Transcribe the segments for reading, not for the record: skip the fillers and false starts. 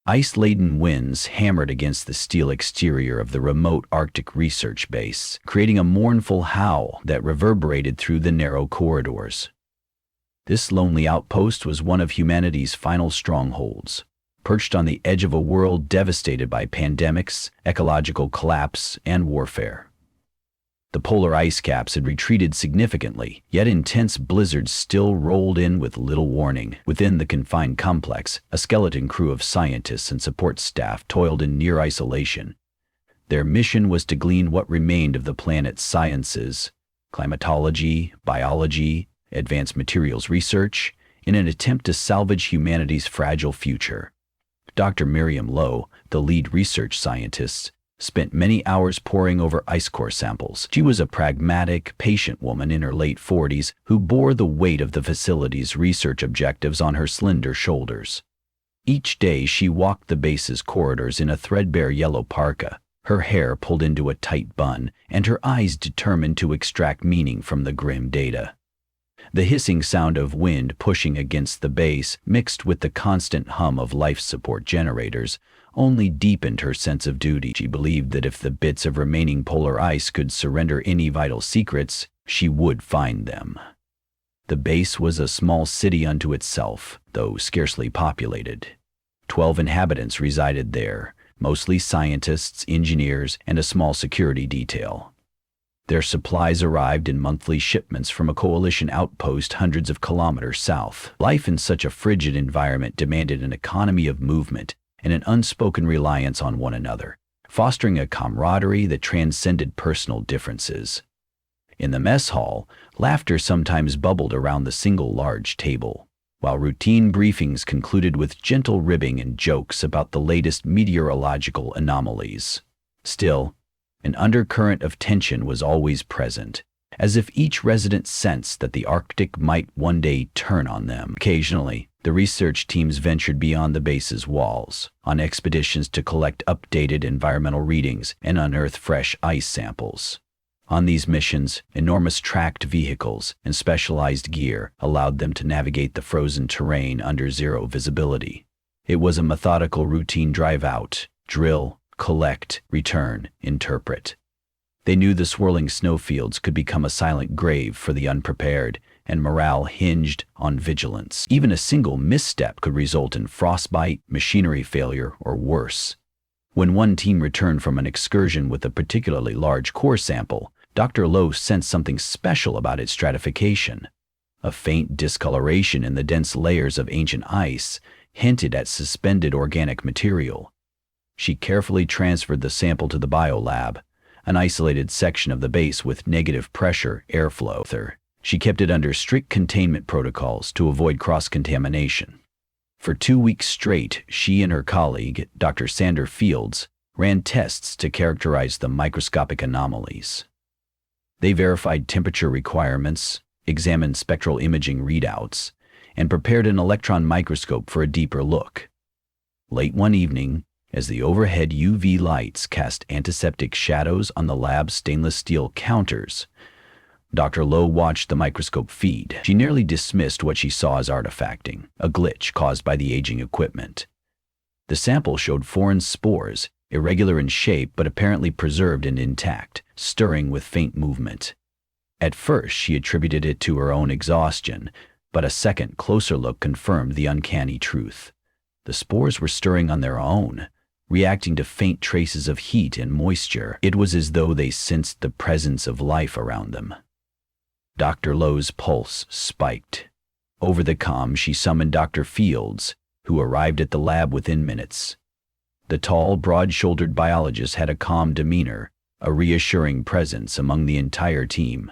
Ice-laden winds hammered against the steel exterior of the remote Arctic research base, creating a mournful howl that reverberated through the narrow corridors. This lonely outpost was one of humanity's final strongholds, perched on the edge of a world devastated by pandemics, ecological collapse, and warfare. The polar ice caps had retreated significantly, yet intense blizzards still rolled in with little warning. Within the confined complex, a skeleton crew of scientists and support staff toiled in near isolation. Their mission was to glean what remained of the planet's sciences, climatology, biology, advanced materials research, in an attempt to salvage humanity's fragile future. Dr. Miriam Lowe, the lead research scientist, spent many hours poring over ice core samples. She was a pragmatic, patient woman in her late 40s who bore the weight of the facility's research objectives on her slender shoulders. Each day she walked the base's corridors in a threadbare yellow parka, her hair pulled into a tight bun, and her eyes determined to extract meaning from the grim data. The hissing sound of wind pushing against the base, mixed with the constant hum of life support generators, only deepened her sense of duty. She believed that if the bits of remaining polar ice could surrender any vital secrets, she would find them. The base was a small city unto itself, though scarcely populated. 12 inhabitants resided there, mostly scientists, engineers, and a small security detail. Their supplies arrived in monthly shipments from a coalition outpost hundreds of kilometers south. Life in such a frigid environment demanded an economy of movement and an unspoken reliance on one another, fostering a camaraderie that transcended personal differences. In the mess hall, laughter sometimes bubbled around the single large table, while routine briefings concluded with gentle ribbing and jokes about the latest meteorological anomalies. Still, an undercurrent of tension was always present, as if each resident sensed that the Arctic might one day turn on them. Occasionally, the research teams ventured beyond the base's walls, on expeditions to collect updated environmental readings and unearth fresh ice samples. On these missions, enormous tracked vehicles and specialized gear allowed them to navigate the frozen terrain under zero visibility. It was a methodical routine drive out, drill, collect, return, interpret. They knew the swirling snowfields could become a silent grave for the unprepared, and morale hinged on vigilance. Even a single misstep could result in frostbite, machinery failure, or worse. When one team returned from an excursion with a particularly large core sample, Dr. Lowe sensed something special about its stratification. A faint discoloration in the dense layers of ancient ice hinted at suspended organic material. She carefully transferred the sample to the biolab, an isolated section of the base with negative pressure airflow. She kept it under strict containment protocols to avoid cross-contamination. For 2 weeks straight, she and her colleague, Dr. Sander Fields, ran tests to characterize the microscopic anomalies. They verified temperature requirements, examined spectral imaging readouts, and prepared an electron microscope for a deeper look. Late one evening, as the overhead UV lights cast antiseptic shadows on the lab's stainless steel counters, Dr. Lowe watched the microscope feed. She nearly dismissed what she saw as artifacting, a glitch caused by the aging equipment. The sample showed foreign spores, irregular in shape but apparently preserved and intact, stirring with faint movement. At first, she attributed it to her own exhaustion, but a second, closer look confirmed the uncanny truth. The spores were stirring on their own, reacting to faint traces of heat and moisture. It was as though they sensed the presence of life around them. Dr. Lowe's pulse spiked. Over the comm, she summoned Dr. Fields, who arrived at the lab within minutes. The tall, broad-shouldered biologist had a calm demeanor, a reassuring presence among the entire team.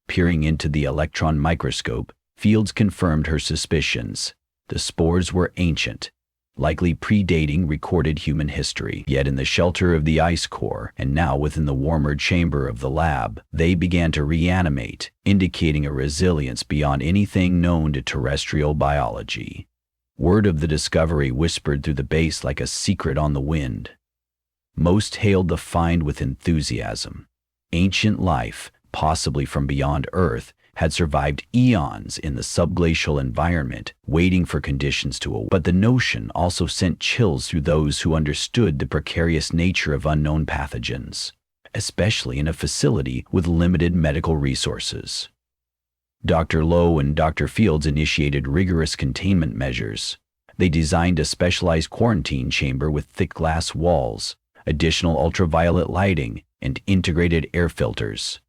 Peering into the electron microscope, Fields confirmed her suspicions. The spores were ancient, likely predating recorded human history. Yet in the shelter of the ice core, and now within the warmer chamber of the lab, they began to reanimate, indicating a resilience beyond anything known to terrestrial biology. Word of the discovery whispered through the base like a secret on the wind. Most hailed the find with enthusiasm. Ancient life, possibly from beyond Earth, had survived eons in the subglacial environment, waiting for conditions to awaken. But the notion also sent chills through those who understood the precarious nature of unknown pathogens, especially in a facility with limited medical resources. Dr. Lowe and Dr. Fields initiated rigorous containment measures. They designed a specialized quarantine chamber with thick glass walls, additional ultraviolet lighting, and integrated air filters.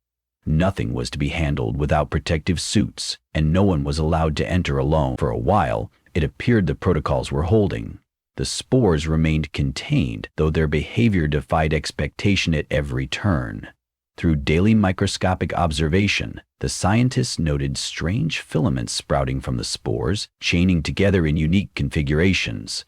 Nothing was to be handled without protective suits, and no one was allowed to enter alone. For a while, it appeared the protocols were holding. The spores remained contained, though their behavior defied expectation at every turn. Through daily microscopic observation, the scientists noted strange filaments sprouting from the spores, chaining together in unique configurations.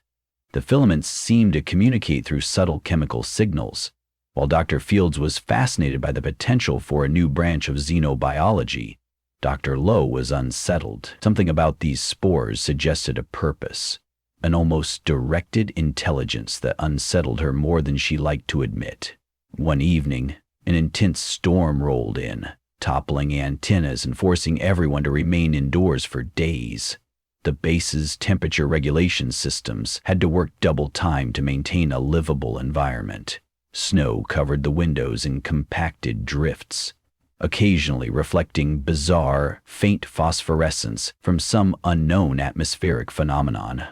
The filaments seemed to communicate through subtle chemical signals. While Dr. Fields was fascinated by the potential for a new branch of xenobiology, Dr. Lowe was unsettled. Something about these spores suggested a purpose, an almost directed intelligence that unsettled her more than she liked to admit. One evening, an intense storm rolled in, toppling antennas and forcing everyone to remain indoors for days. The base's temperature regulation systems had to work double time to maintain a livable environment. Snow covered the windows in compacted drifts, occasionally reflecting bizarre, faint phosphorescence from some unknown atmospheric phenomenon.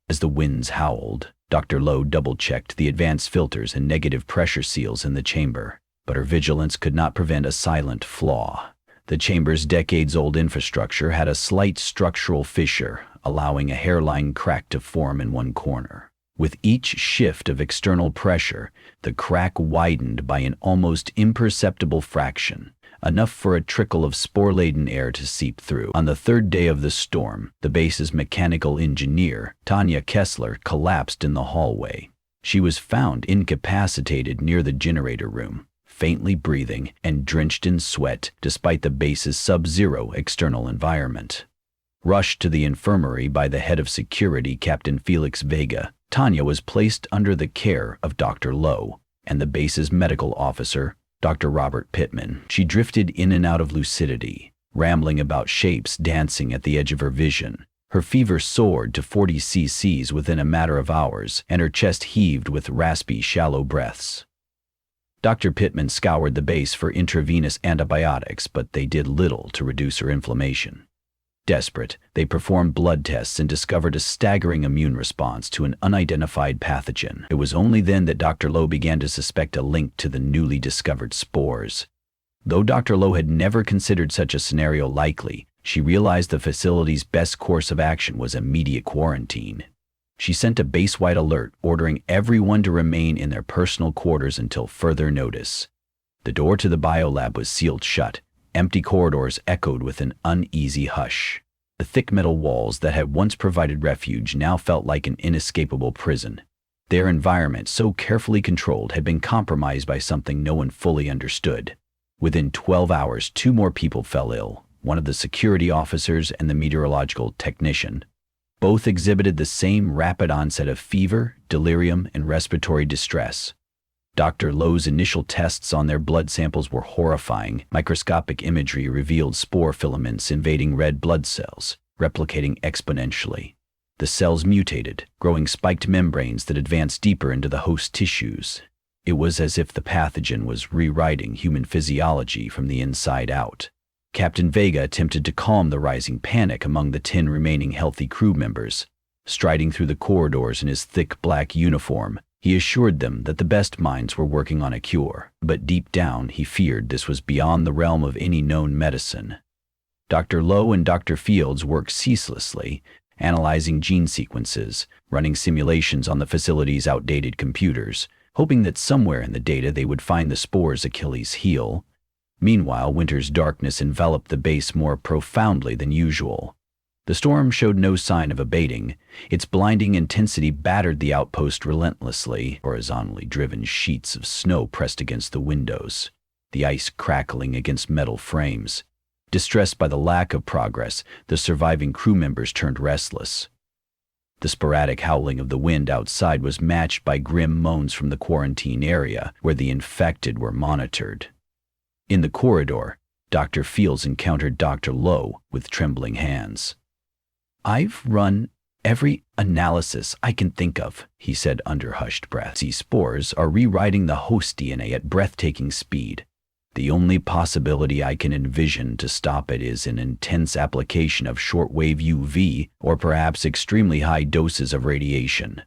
As the winds howled, Dr. Lowe double-checked the advanced filters and negative pressure seals in the chamber, but her vigilance could not prevent a silent flaw. The chamber's decades-old infrastructure had a slight structural fissure, allowing a hairline crack to form in one corner. With each shift of external pressure, the crack widened by an almost imperceptible fraction, enough for a trickle of spore-laden air to seep through. On the third day of the storm, the base's mechanical engineer, Tanya Kessler, collapsed in the hallway. She was found incapacitated near the generator room, faintly breathing and drenched in sweat despite the base's sub-zero external environment. Rushed to the infirmary by the head of security, Captain Felix Vega, Tanya was placed under the care of Dr. Lowe and the base's medical officer, Dr. Robert Pittman. She drifted in and out of lucidity, rambling about shapes dancing at the edge of her vision. Her fever soared to 40 cc's within a matter of hours, and her chest heaved with raspy, shallow breaths. Dr. Pittman scoured the base for intravenous antibiotics, but they did little to reduce her inflammation. Desperate, they performed blood tests and discovered a staggering immune response to an unidentified pathogen. It was only then that Dr. Lowe began to suspect a link to the newly discovered spores. Though Dr. Lowe had never considered such a scenario likely, she realized the facility's best course of action was immediate quarantine. She sent a base-wide alert ordering everyone to remain in their personal quarters until further notice. The door to the biolab was sealed shut. Empty corridors echoed with an uneasy hush. The thick metal walls that had once provided refuge now felt like an inescapable prison. Their environment, so carefully controlled, had been compromised by something no one fully understood. Within 12 hours, 2 more people fell ill, one of the security officers and the meteorological technician. Both exhibited the same rapid onset of fever, delirium, and respiratory distress. Dr. Lowe's initial tests on their blood samples were horrifying. Microscopic imagery revealed spore filaments invading red blood cells, replicating exponentially. The cells mutated, growing spiked membranes that advanced deeper into the host tissues. It was as if the pathogen was rewriting human physiology from the inside out. Captain Vega attempted to calm the rising panic among the 10 remaining healthy crew members. Striding through the corridors in his thick black uniform, he assured them that the best minds were working on a cure, but deep down he feared this was beyond the realm of any known medicine. Dr. Lowe and Dr. Fields worked ceaselessly, analyzing gene sequences, running simulations on the facility's outdated computers, hoping that somewhere in the data they would find the spore's Achilles heel. Meanwhile, winter's darkness enveloped the base more profoundly than usual. The storm showed no sign of abating. Its blinding intensity battered the outpost relentlessly. Horizontally driven sheets of snow pressed against the windows, the ice crackling against metal frames. Distressed by the lack of progress, the surviving crew members turned restless. The sporadic howling of the wind outside was matched by grim moans from the quarantine area, where the infected were monitored. In the corridor, Dr. Fields encountered Dr. Lowe with trembling hands. "I've run every analysis I can think of," he said under hushed breath. "These spores are rewriting the host DNA at breathtaking speed. The only possibility I can envision to stop it is an intense application of shortwave UV or perhaps extremely high doses of radiation.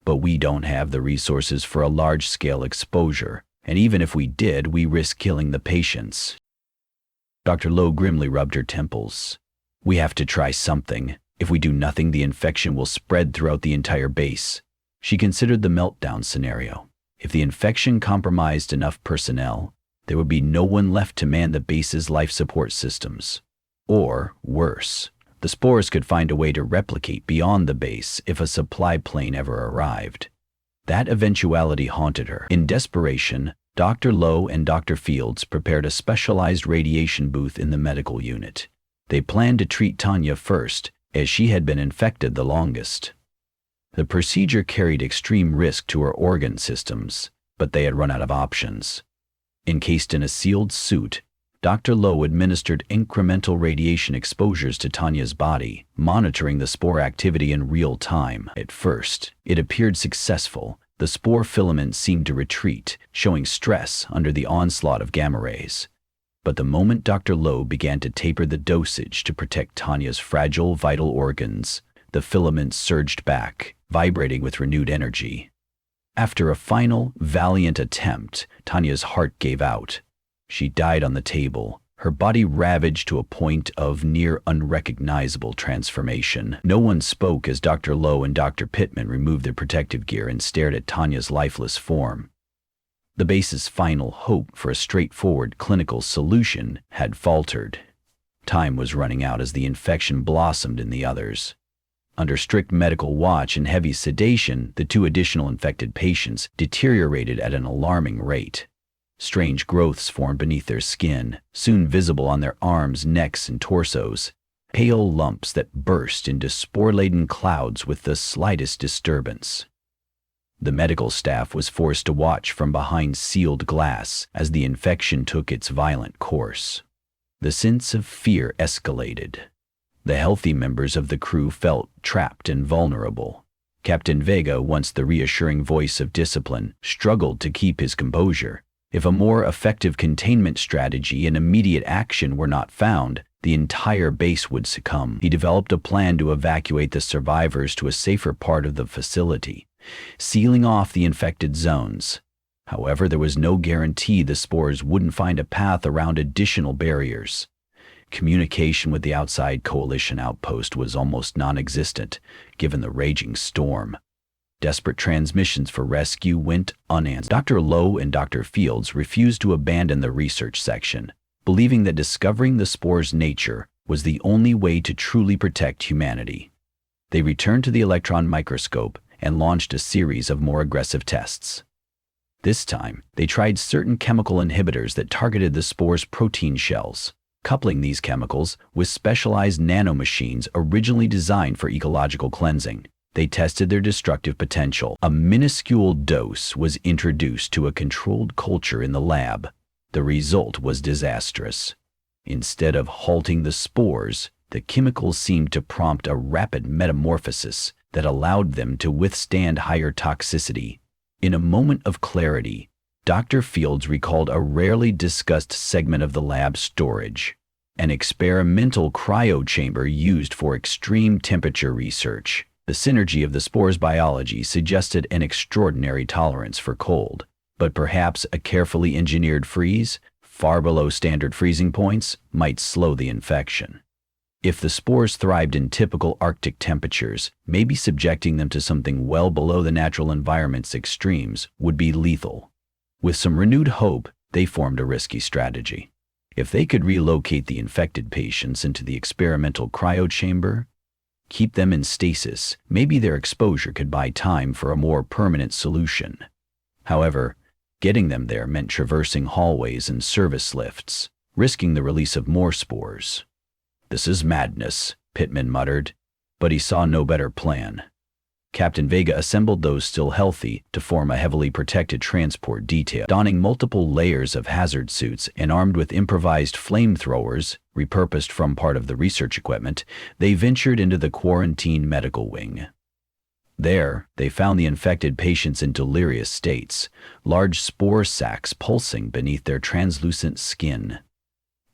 But we don't have the resources for a large-scale exposure, and even if we did, we risk killing the patients." Dr. Lowe grimly rubbed her temples. "We have to try something. If we do nothing, the infection will spread throughout the entire base." She considered the meltdown scenario. If the infection compromised enough personnel, there would be no one left to man the base's life support systems. Or, worse, the spores could find a way to replicate beyond the base if a supply plane ever arrived. That eventuality haunted her. In desperation, Dr. Lowe and Dr. Fields prepared a specialized radiation booth in the medical unit. They planned to treat Tanya first, as she had been infected the longest. The procedure carried extreme risk to her organ systems, but they had run out of options. Encased in a sealed suit, Dr. Lowe administered incremental radiation exposures to Tanya's body, monitoring the spore activity in real time. At first, it appeared successful. The spore filament seemed to retreat, showing stress under the onslaught of gamma rays. But the moment Dr. Lowe began to taper the dosage to protect Tanya's fragile vital organs, the filaments surged back, vibrating with renewed energy. After a final, valiant attempt, Tanya's heart gave out. She died on the table, her body ravaged to a point of near unrecognizable transformation. No one spoke as Dr. Lowe and Dr. Pittman removed their protective gear and stared at Tanya's lifeless form. The base's final hope for a straightforward clinical solution had faltered. Time was running out as the infection blossomed in the others. Under strict medical watch and heavy sedation, the 2 additional infected patients deteriorated at an alarming rate. Strange growths formed beneath their skin, soon visible on their arms, necks, and torsos. Pale lumps that burst into spore-laden clouds with the slightest disturbance. The medical staff was forced to watch from behind sealed glass as the infection took its violent course. The sense of fear escalated. The healthy members of the crew felt trapped and vulnerable. Captain Vega, once the reassuring voice of discipline, struggled to keep his composure. If a more effective containment strategy and immediate action were not found, the entire base would succumb. He developed a plan to evacuate the survivors to a safer part of the facility, sealing off the infected zones. However, there was no guarantee the spores wouldn't find a path around additional barriers. Communication with the outside coalition outpost was almost non-existent, given the raging storm. Desperate transmissions for rescue went unanswered. Dr. Lowe and Dr. Fields refused to abandon the research section, believing that discovering the spore's nature was the only way to truly protect humanity. They returned to the electron microscope and launched a series of more aggressive tests. This time, they tried certain chemical inhibitors that targeted the spore's protein shells, coupling these chemicals with specialized nanomachines originally designed for ecological cleansing. They tested their destructive potential. A minuscule dose was introduced to a controlled culture in the lab. The result was disastrous. Instead of halting the spores, the chemicals seemed to prompt a rapid metamorphosis that allowed them to withstand higher toxicity. In a moment of clarity, Dr. Fields recalled a rarely discussed segment of the lab storage, an experimental cryo chamber used for extreme temperature research. The synergy of the spore's biology suggested an extraordinary tolerance for cold, but perhaps a carefully engineered freeze, far below standard freezing points, might slow the infection. If the spores thrived in typical Arctic temperatures, maybe subjecting them to something well below the natural environment's extremes would be lethal. With some renewed hope, they formed a risky strategy. If they could relocate the infected patients into the experimental cryo chamber, keep them in stasis, maybe their exposure could buy time for a more permanent solution. However, getting them there meant traversing hallways and service lifts, risking the release of more spores. "This is madness," Pittman muttered, but he saw no better plan. Captain Vega assembled those still healthy to form a heavily protected transport detail. Donning multiple layers of hazard suits and armed with improvised flamethrowers, repurposed from part of the research equipment, they ventured into the quarantine medical wing. There, they found the infected patients in delirious states, large spore sacs pulsing beneath their translucent skin.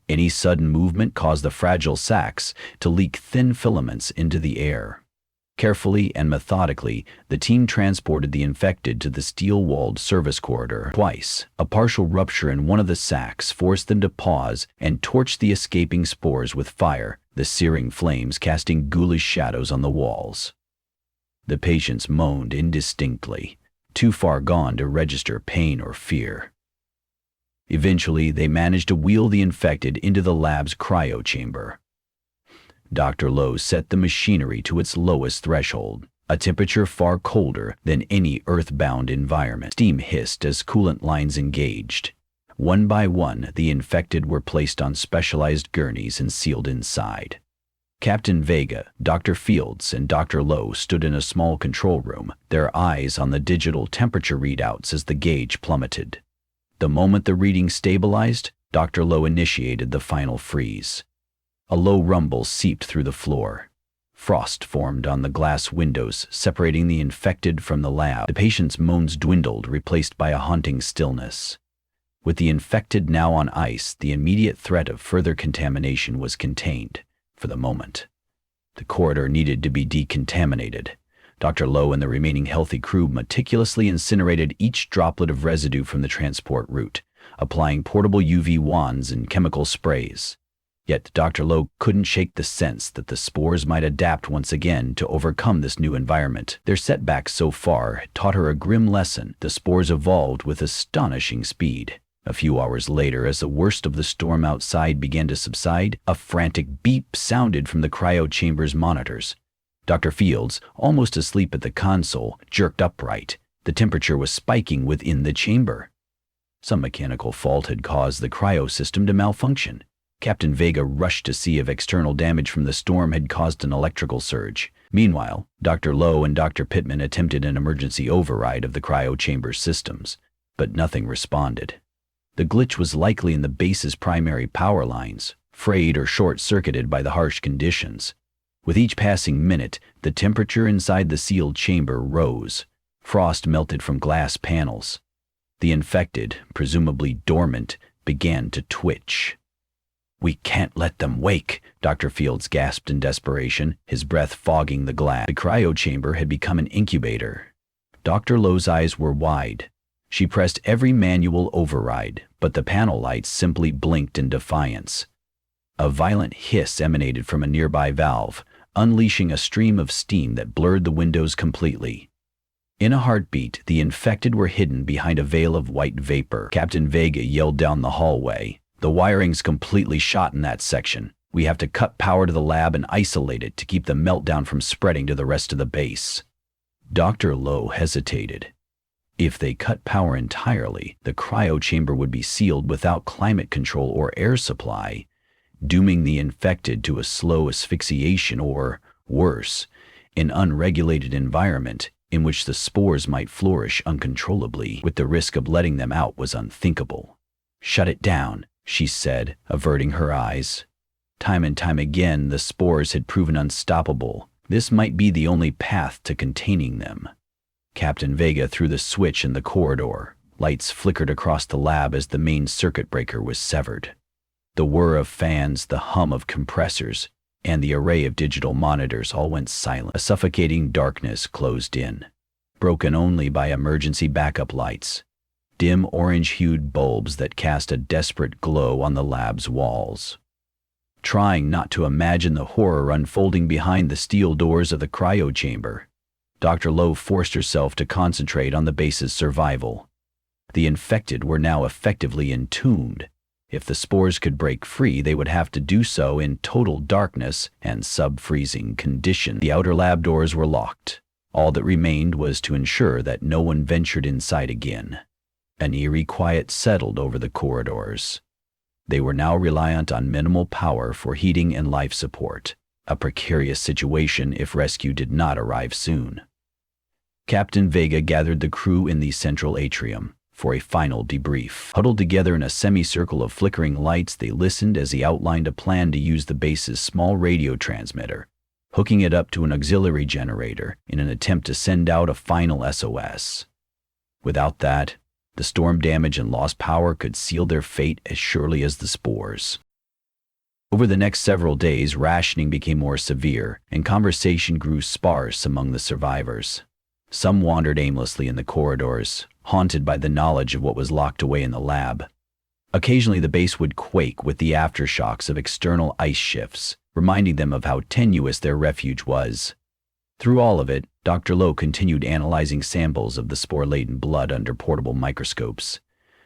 Any sudden movement caused the fragile sacs to leak thin filaments into the air. Carefully and methodically, the team transported the infected to the steel-walled service corridor. Twice, a partial rupture in one of the sacs forced them to pause and torch the escaping spores with fire, the searing flames casting ghoulish shadows on the walls. The patients moaned indistinctly, too far gone to register pain or fear. Eventually, they managed to wheel the infected into the lab's cryo chamber. Dr. Lowe set the machinery to its lowest threshold, a temperature far colder than any earthbound environment. Steam hissed as coolant lines engaged. One by one, the infected were placed on specialized gurneys and sealed inside. Captain Vega, Dr. Fields, and Dr. Lowe stood in a small control room, their eyes on the digital temperature readouts as the gauge plummeted. The moment the reading stabilized, Dr. Lowe initiated the final freeze. A low rumble seeped through the floor. Frost formed on the glass windows, separating the infected from the lab. The patient's moans dwindled, replaced by a haunting stillness. With the infected now on ice, the immediate threat of further contamination was contained, for the moment. The corridor needed to be decontaminated. Dr. Lowe and the remaining healthy crew meticulously incinerated each droplet of residue from the transport route, applying portable UV wands and chemical sprays. Yet Dr. Lowe couldn't shake the sense that the spores might adapt once again to overcome this new environment. Their setbacks so far had taught her a grim lesson. The spores evolved with astonishing speed. A few hours later, as the worst of the storm outside began to subside, a frantic beep sounded from the cryo chamber's monitors. Dr. Fields, almost asleep at the console, jerked upright. The temperature was spiking within the chamber. Some mechanical fault had caused the cryo system to malfunction. Captain Vega rushed to see if external damage from the storm had caused an electrical surge. Meanwhile, Dr. Lowe and Dr. Pittman attempted an emergency override of the cryo chamber's systems, but nothing responded. The glitch was likely in the base's primary power lines, frayed or short-circuited by the harsh conditions. With each passing minute, the temperature inside the sealed chamber rose. Frost melted from glass panels. The infected, presumably dormant, began to twitch. "We can't let them wake," Dr. Fields gasped in desperation, his breath fogging the glass. The cryo chamber had become an incubator. Dr. Lowe's eyes were wide. She pressed every manual override, but the panel lights simply blinked in defiance. A violent hiss emanated from a nearby valve, unleashing a stream of steam that blurred the windows completely. In a heartbeat, the infected were hidden behind a veil of white vapor. Captain Vega yelled down the hallway. "The wiring's completely shot in that section. We have to cut power to the lab and isolate it to keep the meltdown from spreading to the rest of the base." Dr. Lowe hesitated. If they cut power entirely, the cryo chamber would be sealed without climate control or air supply, dooming the infected to a slow asphyxiation or, worse, an unregulated environment in which the spores might flourish uncontrollably. With the risk of letting them out was unthinkable. "Shut it down," she said, averting her eyes. Time and time again, the spores had proven unstoppable. This might be the only path to containing them. Captain Vega threw the switch in the corridor. Lights flickered across the lab as the main circuit breaker was severed. The whir of fans, the hum of compressors, and the array of digital monitors all went silent. A suffocating darkness closed in, broken only by emergency backup lights, dim orange-hued bulbs that cast a desperate glow on the lab's walls. Trying not to imagine the horror unfolding behind the steel doors of the cryo chamber, Dr. Lowe forced herself to concentrate on the base's survival. The infected were now effectively entombed. If the spores could break free, they would have to do so in total darkness and sub-freezing conditions. The outer lab doors were locked. All that remained was to ensure that no one ventured inside again. An eerie quiet settled over the corridors. They were now reliant on minimal power for heating and life support, a precarious situation if rescue did not arrive soon. Captain Vega gathered the crew in the central atrium for a final debrief. Huddled together in a semicircle of flickering lights, they listened as he outlined a plan to use the base's small radio transmitter, hooking it up to an auxiliary generator in an attempt to send out a final SOS. Without that, the storm damage and lost power could seal their fate as surely as the spores. Over the next several days, rationing became more severe, and conversation grew sparse among the survivors. Some wandered aimlessly in the corridors, haunted by the knowledge of what was locked away in the lab. Occasionally the base would quake with the aftershocks of external ice shifts, reminding them of how tenuous their refuge was. Through all of it, Dr. Lowe continued analyzing samples of the spore-laden blood under portable microscopes.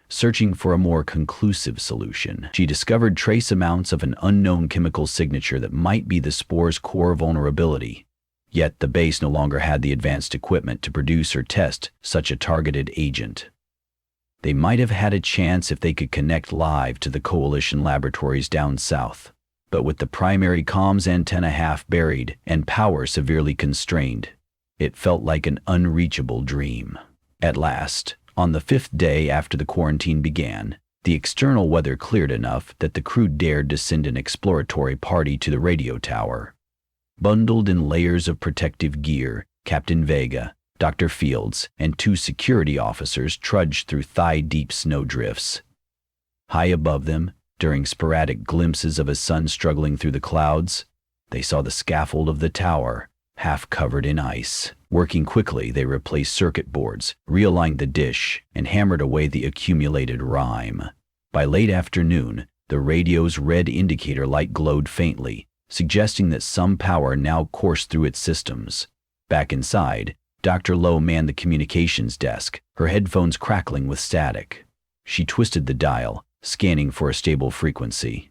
Searching for a more conclusive solution, she discovered trace amounts of an unknown chemical signature that might be the spore's core vulnerability. Yet the base no longer had the advanced equipment to produce or test such a targeted agent. They might have had a chance if they could connect live to the Coalition laboratories down south, but with the primary comms antenna half buried and power severely constrained, it felt like an unreachable dream. At last, on the 5th day after the quarantine began, the external weather cleared enough that the crew dared to send an exploratory party to the radio tower. Bundled in layers of protective gear, Captain Vega, Dr. Fields, and 2 security officers trudged through thigh-deep snowdrifts. High above them, during sporadic glimpses of a sun struggling through the clouds, they saw the scaffold of the tower, half covered in ice. Working quickly, they replaced circuit boards, realigned the dish, and hammered away the accumulated rime. By late afternoon, the radio's red indicator light glowed faintly, suggesting that some power now coursed through its systems. Back inside, Dr. Lowe manned the communications desk, her headphones crackling with static. She twisted the dial, scanning for a stable frequency.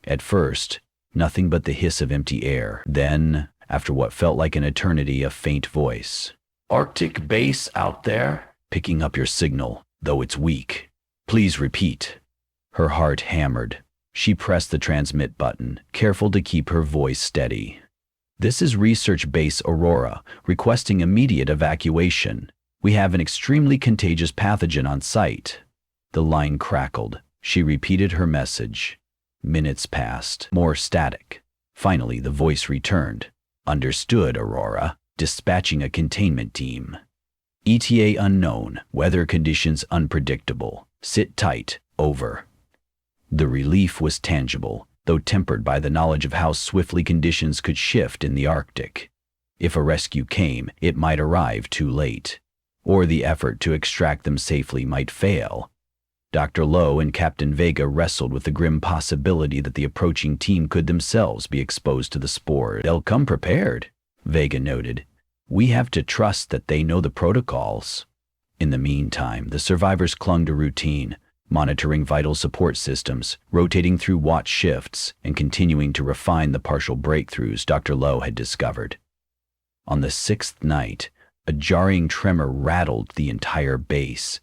At first, nothing but the hiss of empty air. Then, after what felt like an eternity, a faint voice. "Arctic base out there? Picking up your signal, though it's weak. Please repeat." Her heart hammered. She pressed the transmit button, careful to keep her voice steady. "This is Research Base Aurora, requesting immediate evacuation. We have an extremely contagious pathogen on site." The line crackled. She repeated her message. Minutes passed, more static. Finally, the voice returned. "Understood, Aurora. Dispatching a containment team. ETA unknown, weather conditions unpredictable. Sit tight, over." The relief was tangible, though tempered by the knowledge of how swiftly conditions could shift in the Arctic. If a rescue came, it might arrive too late, or the effort to extract them safely might fail. Dr. Lowe and Captain Vega wrestled with the grim possibility that the approaching team could themselves be exposed to the spores. "They'll come prepared," Vega noted. "We have to trust that they know the protocols." In the meantime, the survivors clung to routine, monitoring vital support systems, rotating through watch shifts, and continuing to refine the partial breakthroughs Dr. Lowe had discovered. On the 6th night, a jarring tremor rattled the entire base.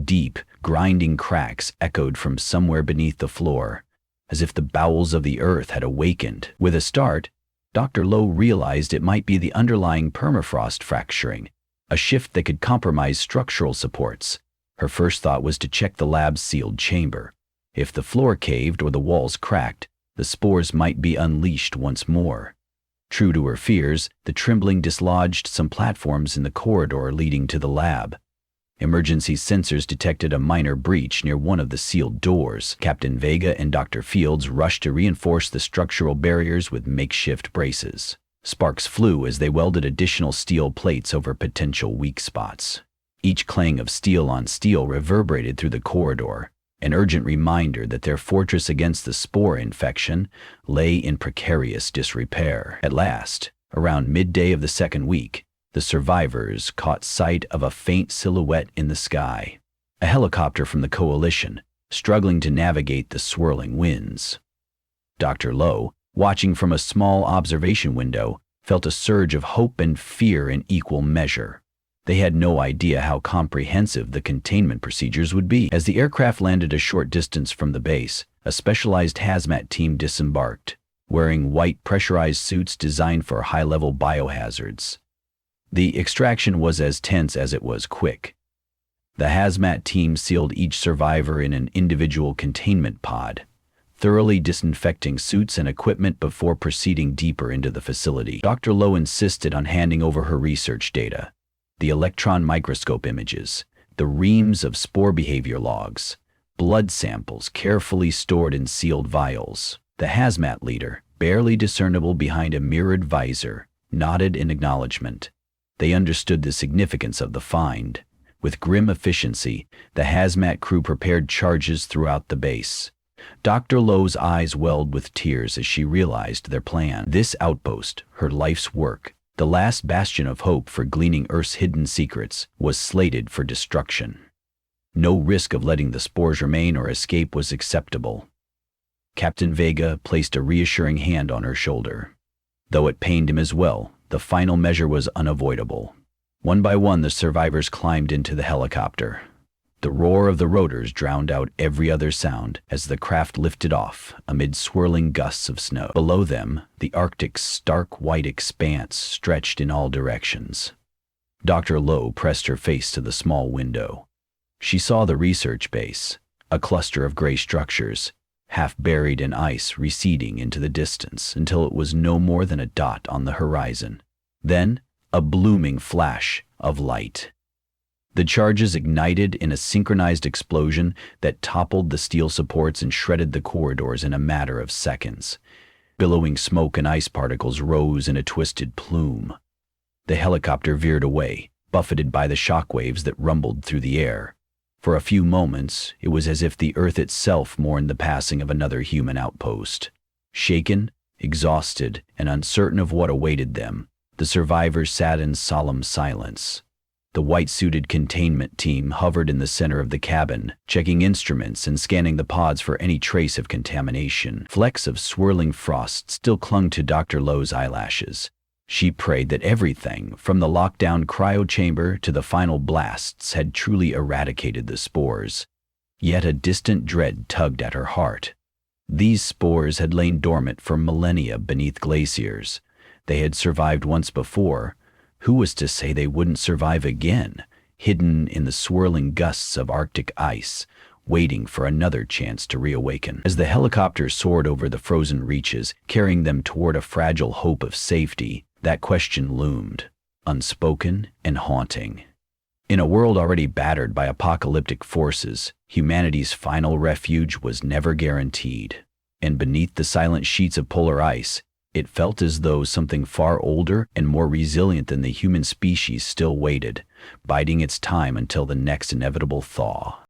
Deep, grinding cracks echoed from somewhere beneath the floor, as if the bowels of the earth had awakened. With a start, Dr. Lowe realized it might be the underlying permafrost fracturing, a shift that could compromise structural supports. Her first thought was to check the lab's sealed chamber. If the floor caved or the walls cracked, the spores might be unleashed once more. True to her fears, the trembling dislodged some platforms in the corridor leading to the lab. Emergency sensors detected a minor breach near one of the sealed doors. Captain Vega and Dr. Fields rushed to reinforce the structural barriers with makeshift braces. Sparks flew as they welded additional steel plates over potential weak spots. Each clang of steel on steel reverberated through the corridor, an urgent reminder that their fortress against the spore infection lay in precarious disrepair. At last, around midday of the 2nd week, the survivors caught sight of a faint silhouette in the sky, a helicopter from the Coalition, struggling to navigate the swirling winds. Dr. Lowe, watching from a small observation window, felt a surge of hope and fear in equal measure. They had no idea how comprehensive the containment procedures would be. As the aircraft landed a short distance from the base, a specialized hazmat team disembarked, wearing white pressurized suits designed for high-level biohazards. The extraction was as tense as it was quick. The hazmat team sealed each survivor in an individual containment pod, thoroughly disinfecting suits and equipment before proceeding deeper into the facility. Dr. Lowe insisted on handing over her research data, the electron microscope images, the reams of spore behavior logs, blood samples carefully stored in sealed vials. The hazmat leader, barely discernible behind a mirrored visor, nodded in acknowledgement. They understood the significance of the find. With grim efficiency, the hazmat crew prepared charges throughout the base. Dr. Lowe's eyes welled with tears as she realized their plan. This outpost, her life's work, the last bastion of hope for gleaning Earth's hidden secrets, was slated for destruction. No risk of letting the spores remain or escape was acceptable. Captain Vega placed a reassuring hand on her shoulder. Though it pained him as well, the final measure was unavoidable. One by one, the survivors climbed into the helicopter. The roar of the rotors drowned out every other sound as the craft lifted off amid swirling gusts of snow. Below them, the Arctic's stark white expanse stretched in all directions. Dr. Lowe pressed her face to the small window. She saw the research base, a cluster of gray structures, half buried in ice, receding into the distance until it was no more than a dot on the horizon. Then, a blooming flash of light. The charges ignited in a synchronized explosion that toppled the steel supports and shredded the corridors in a matter of seconds. Billowing smoke and ice particles rose in a twisted plume. The helicopter veered away, buffeted by the shockwaves that rumbled through the air. For a few moments, it was as if the Earth itself mourned the passing of another human outpost. Shaken, exhausted, and uncertain of what awaited them, the survivors sat in solemn silence. The white-suited containment team hovered in the center of the cabin, checking instruments and scanning the pods for any trace of contamination. Flecks of swirling frost still clung to Dr. Lowe's eyelashes. She prayed that everything, from the lockdown cryo chamber to the final blasts, had truly eradicated the spores. Yet a distant dread tugged at her heart. These spores had lain dormant for millennia beneath glaciers. They had survived once before. Who was to say they wouldn't survive again, hidden in the swirling gusts of Arctic ice, waiting for another chance to reawaken? As the helicopter soared over the frozen reaches, carrying them toward a fragile hope of safety, that question loomed, unspoken and haunting. In a world already battered by apocalyptic forces, humanity's final refuge was never guaranteed. And beneath the silent sheets of polar ice, it felt as though something far older and more resilient than the human species still waited, biding its time until the next inevitable thaw.